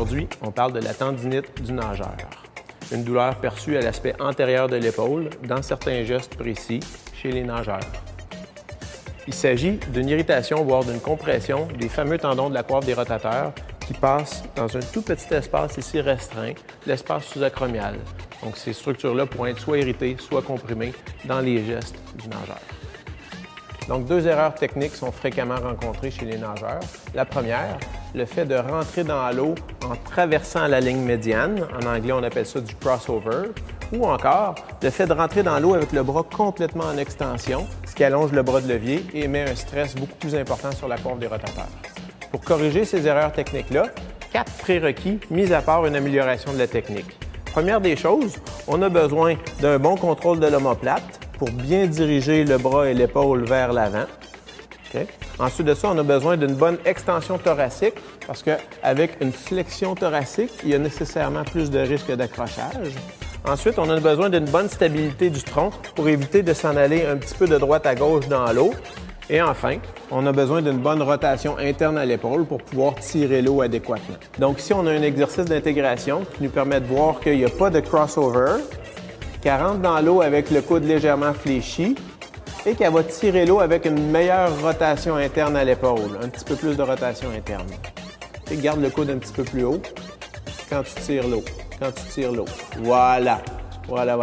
Aujourd'hui, on parle de la tendinite du nageur, une douleur perçue à l'aspect antérieur de l'épaule dans certains gestes précis chez les nageurs. Il s'agit d'une irritation, voire d'une compression des fameux tendons de la coiffe des rotateurs qui passent dans un tout petit espace ici restreint, l'espace sous-acromial. Donc ces structures-là pourront être soit irritées, soit comprimées dans les gestes du nageur. Donc, deux erreurs techniques sont fréquemment rencontrées chez les nageurs. La première, le fait de rentrer dans l'eau en traversant la ligne médiane. En anglais, on appelle ça du crossover. Ou encore, le fait de rentrer dans l'eau avec le bras complètement en extension, ce qui allonge le bras de levier et met un stress beaucoup plus important sur la coiffe des rotateurs. Pour corriger ces erreurs techniques-là, 4 prérequis, mis à part une amélioration de la technique. Première des choses, on a besoin d'un bon contrôle de l'omoplate pour bien diriger le bras et l'épaule vers l'avant. Okay. Ensuite de ça, on a besoin d'une bonne extension thoracique parce qu'avec une flexion thoracique, il y a nécessairement plus de risque d'accrochage. Ensuite, on a besoin d'une bonne stabilité du tronc pour éviter de s'en aller un petit peu de droite à gauche dans l'eau. Et enfin, on a besoin d'une bonne rotation interne à l'épaule pour pouvoir tirer l'eau adéquatement. Donc ici, on a un exercice d'intégration qui nous permet de voir qu'il n'y a pas de crossover, qu'elle rentre dans l'eau avec le coude légèrement fléchi et qu'elle va tirer l'eau avec une meilleure rotation interne à l'épaule, un petit peu plus de rotation interne. Et garde le coude un petit peu plus haut quand tu tires l'eau. Voilà. Voilà.